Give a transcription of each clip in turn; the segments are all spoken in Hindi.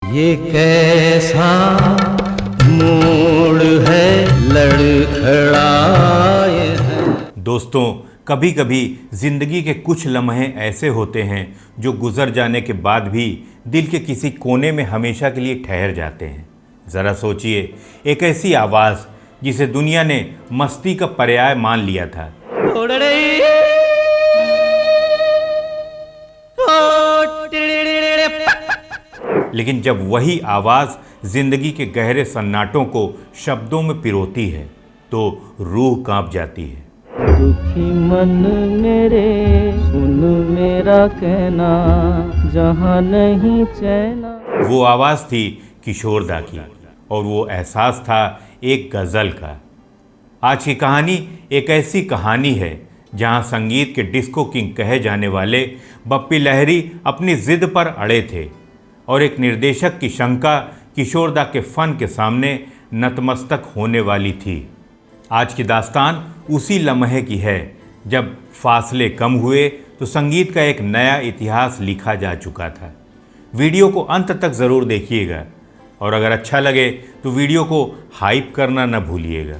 ये कैसा मोड़ है लड़खड़ाए हैं। दोस्तों, कभी कभी जिंदगी के कुछ लम्हे ऐसे होते हैं जो गुजर जाने के बाद भी दिल के किसी कोने में हमेशा के लिए ठहर जाते हैं। ज़रा सोचिए, एक ऐसी आवाज़ जिसे दुनिया ने मस्ती का पर्याय मान लिया था, लेकिन जब वही आवाज़ जिंदगी के गहरे सन्नाटों को शब्दों में पिरोती है तो रूह कांप जाती है। दुखी मन मेरे सुन मेरा कहना, जहाँ नहीं चैना। वो आवाज़ थी किशोर दा की और वो एहसास था एक गज़ल का। आज की कहानी एक ऐसी कहानी है जहाँ संगीत के डिस्को किंग कहे जाने वाले बप्पी लहरी अपनी ज़िद पर अड़े थे और एक निर्देशक की शंका किशोर दा के फ़न के सामने नतमस्तक होने वाली थी। आज की दास्तान उसी लम्हे की है जब फासले कम हुए तो संगीत का एक नया इतिहास लिखा जा चुका था। वीडियो को अंत तक ज़रूर देखिएगा और अगर अच्छा लगे तो वीडियो को हाइप करना न भूलिएगा।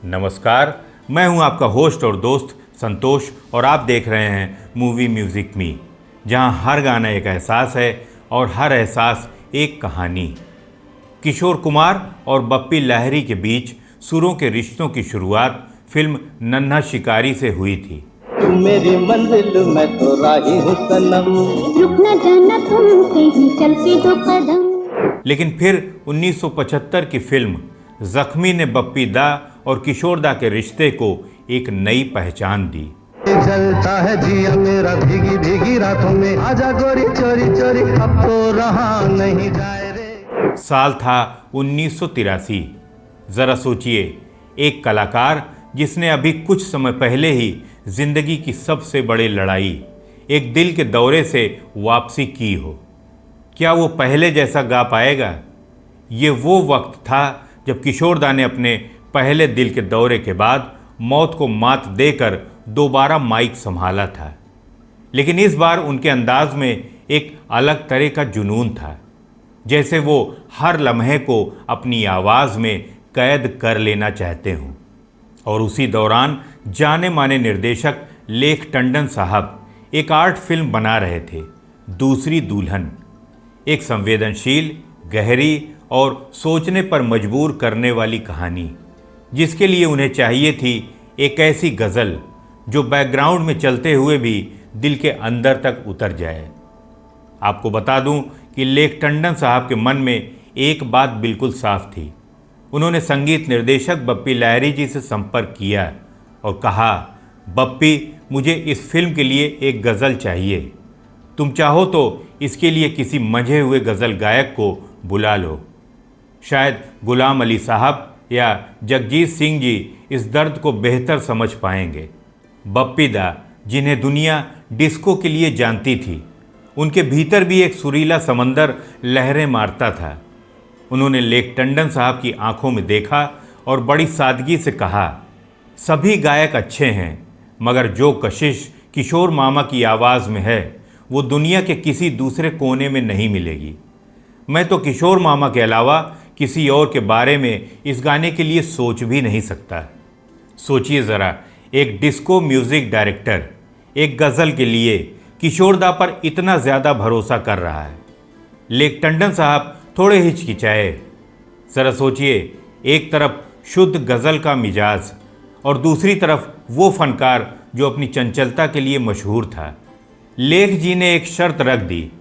नमस्कार, मैं हूं आपका होस्ट और दोस्त संतोष और आप देख रहे हैं मूवी म्यूज़िक मी, जहां हर गाना एक एहसास है और हर एहसास एक कहानी। किशोर कुमार और बप्पी लहरी के बीच सुरों के रिश्तों की शुरुआत फिल्म नन्हा शिकारी से हुई थी। तू मेरी मंजिल मैं तो राही हूँ सनम, रुक न जाना तुम कहीं चलती दो कदम। लेकिन फिर 1975 की फिल्म जख्मी ने बप्पी दा और किशोर दा के रिश्ते को एक नई पहचान दी। जलता है जिया मेरा भीगी भीगी रातों में, आजा गोरी चोरी चोरी अब तो रहा नहीं जाए रे। साल था 1983। ज़रा सोचिए, एक कलाकार जिसने अभी कुछ समय पहले ही जिंदगी की सबसे बड़ी लड़ाई, एक दिल के दौरे से वापसी की हो, क्या वो पहले जैसा गा पाएगा? ये वो वक्त था जब किशोर दा ने अपने पहले दिल के दौरे के बाद मौत को मात देकर दोबारा माइक संभाला था। लेकिन इस बार उनके अंदाज में एक अलग तरह का जुनून था, जैसे वो हर लम्हे को अपनी आवाज़ में कैद कर लेना चाहते हों। और उसी दौरान जाने माने निर्देशक लेख टंडन साहब एक आर्ट फिल्म बना रहे थे, दूसरी दुल्हन, एक संवेदनशील, गहरी और सोचने पर मजबूर करने वाली कहानी, जिसके लिए उन्हें चाहिए थी एक ऐसी गज़ल जो बैकग्राउंड में चलते हुए भी दिल के अंदर तक उतर जाए। आपको बता दूं कि लेख टंडन साहब के मन में एक बात बिल्कुल साफ थी। उन्होंने संगीत निर्देशक बप्पी लहरी जी से संपर्क किया और कहा, बप्पी, मुझे इस फिल्म के लिए एक गज़ल चाहिए। तुम चाहो तो इसके लिए किसी मंझे हुए गज़ल गायक को बुला लो। शायद गुलाम अली साहब या जगजीत सिंह जी इस दर्द को बेहतर समझ पाएंगे। बप्पी दा, जिन्हें दुनिया डिस्को के लिए जानती थी, उनके भीतर भी एक सुरीला समंदर लहरें मारता था। उन्होंने लेख टंडन साहब की आंखों में देखा और बड़ी सादगी से कहा, सभी गायक अच्छे हैं, मगर जो कशिश किशोर मामा की आवाज़ में है वो दुनिया के किसी दूसरे कोने में नहीं मिलेगी। मैं तो किशोर मामा के अलावा किसी और के बारे में इस गाने के लिए सोच भी नहीं सकता। सोचिए ज़रा, एक डिस्को म्यूज़िक डायरेक्टर एक गज़ल के लिए किशोर दा पर इतना ज़्यादा भरोसा कर रहा है। लेख टंडन साहब थोड़े हिचकिचाए। ज़रा सोचिए, एक तरफ शुद्ध गज़ल का मिजाज और दूसरी तरफ वो फनकार जो अपनी चंचलता के लिए मशहूर था। लेख जी ने एक शर्त रख दी,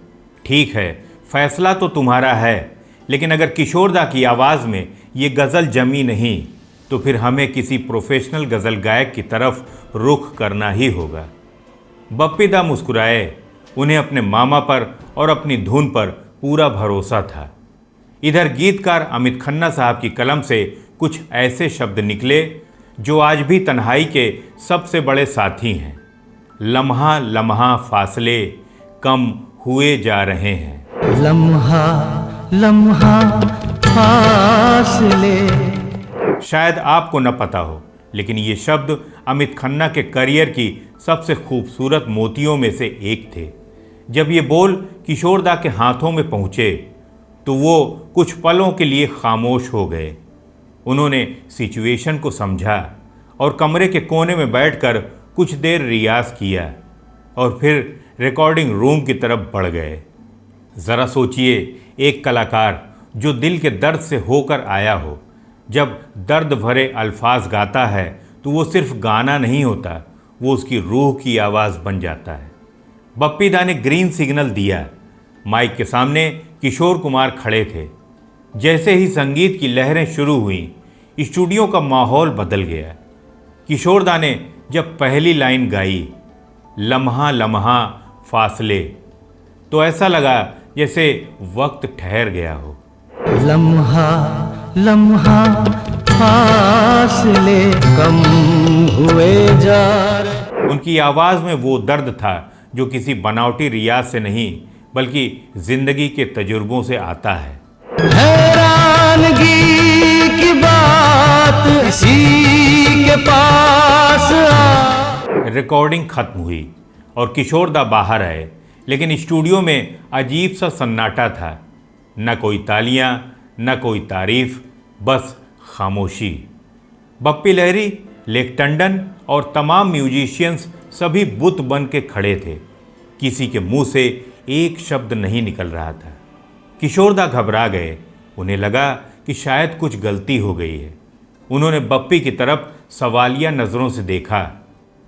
ठीक है, फैसला तो तुम्हारा है, लेकिन अगर किशोर दा की आवाज़ में ये गज़ल जमी नहीं तो फिर हमें किसी प्रोफेशनल गज़ल गायक की तरफ रुख करना ही होगा। बप्पी दा मुस्कुराए। उन्हें अपने मामा पर और अपनी धुन पर पूरा भरोसा था। इधर गीतकार अमित खन्ना साहब की कलम से कुछ ऐसे शब्द निकले जो आज भी तन्हाई के सबसे बड़े साथी हैं। लम्हा लम्हा फासले कम हुए जा रहे हैं। लम्हा लम्हा फासले। शायद आपको न पता हो, लेकिन ये शब्द अमित खन्ना के करियर की सबसे खूबसूरत मोतियों में से एक थे। जब ये बोल किशोरदा के हाथों में पहुँचे तो वो कुछ पलों के लिए खामोश हो गए। उन्होंने सिचुएशन को समझा और कमरे के कोने में बैठकर कुछ देर रियाज किया और फिर रिकॉर्डिंग रूम की तरफ बढ़ गए। ज़रा सोचिए, एक कलाकार जो दिल के दर्द से होकर आया हो, जब दर्द भरे अल्फाज गाता है तो वो सिर्फ गाना नहीं होता, वो उसकी रूह की आवाज़ बन जाता है। बप्पी दा ने ग्रीन सिग्नल दिया। माइक के सामने किशोर कुमार खड़े थे। जैसे ही संगीत की लहरें शुरू हुईं, स्टूडियो का माहौल बदल गया। किशोरदा ने जब पहली लाइन गाई, लम्हा लम्हा फासले, तो ऐसा लगा जैसे वक्त ठहर गया हो। लम्हा लम्हा फासले कम हुए जा रहे। उनकी आवाज़ में वो दर्द था जो किसी बनावटी रियाज से नहीं बल्कि जिंदगी के तजुर्बों से आता है। हैरानगी की बात इसी के पास रिकॉर्डिंग खत्म हुई और किशोरदा बाहर आए, लेकिन स्टूडियो में अजीब सा सन्नाटा था। न कोई तालियां, न कोई तारीफ, बस खामोशी। बप्पी लहरी, लेक टंडन और तमाम म्यूजिशियंस सभी बुत बन के खड़े थे। किसी के मुंह से एक शब्द नहीं निकल रहा था। किशोरदा घबरा गए। उन्हें लगा कि शायद कुछ गलती हो गई है। उन्होंने बप्पी की तरफ सवालिया नज़रों से देखा।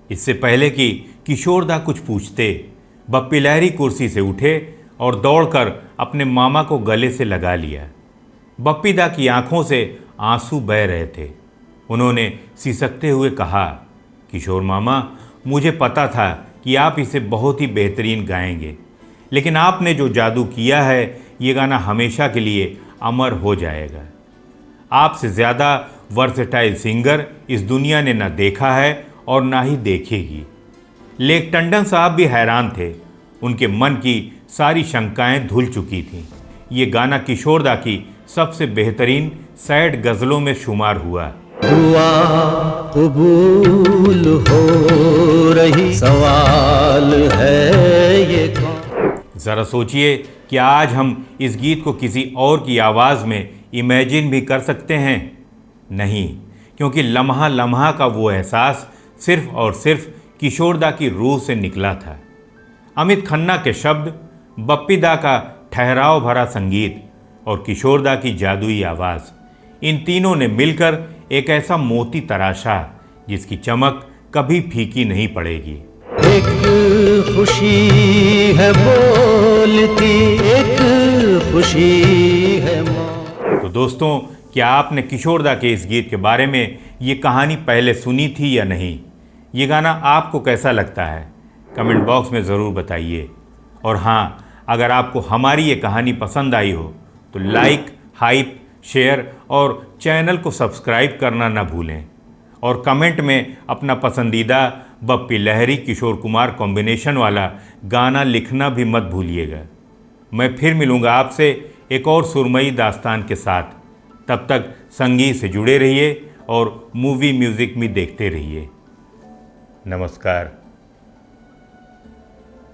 इससे पहले कि किशोरदा कुछ पूछते, बप्पी लहरी कुर्सी से उठे और दौड़कर अपने मामा को गले से लगा लिया। बप्पी दा की आंखों से आंसू बह रहे थे। उन्होंने सिसकते हुए कहा, किशोर मामा, मुझे पता था कि आप इसे बहुत ही बेहतरीन गाएंगे, लेकिन आपने जो जादू किया है, ये गाना हमेशा के लिए अमर हो जाएगा। आपसे ज़्यादा वर्सेटाइल सिंगर इस दुनिया ने न देखा है और ना ही देखेगी। लेक टंडन साहब भी हैरान थे। उनके मन की सारी शंकाएं धुल चुकी थीं। ये गाना किशोरदा की सबसे बेहतरीन सैड गज़लों में शुमार हुआ। दुआ कबूल हो रही, सवाल है ये कौन। ज़रा सोचिए कि आज हम इस गीत को किसी और की आवाज़ में इमेजिन भी कर सकते हैं? नहीं, क्योंकि लम्हा लम्हा का वो एहसास सिर्फ और सिर्फ किशोरदा की रूह से निकला था। अमित खन्ना के शब्द, बप्पी दा का ठहराव भरा संगीत और किशोरदा की जादुई आवाज़, इन तीनों ने मिलकर एक ऐसा मोती तराशा जिसकी चमक कभी फीकी नहीं पड़ेगी। एक खुशी है बोलती, एक खुशी है मौत। तो दोस्तों, क्या आपने किशोरदा के इस गीत के बारे में ये कहानी पहले सुनी थी या नहीं? ये गाना आपको कैसा लगता है? कमेंट बॉक्स में ज़रूर बताइए। और हाँ, अगर आपको हमारी ये कहानी पसंद आई हो तो लाइक, हाइप, शेयर और चैनल को सब्सक्राइब करना ना भूलें। और कमेंट में अपना पसंदीदा बप्पी लहरी किशोर कुमार कॉम्बिनेशन वाला गाना लिखना भी मत भूलिएगा। मैं फिर मिलूँगा आपसे एक और सुरमई दास्तान के साथ। तब तक संगीत से जुड़े रहिए और मूवी म्यूज़िक में देखते रहिए। नमस्कार।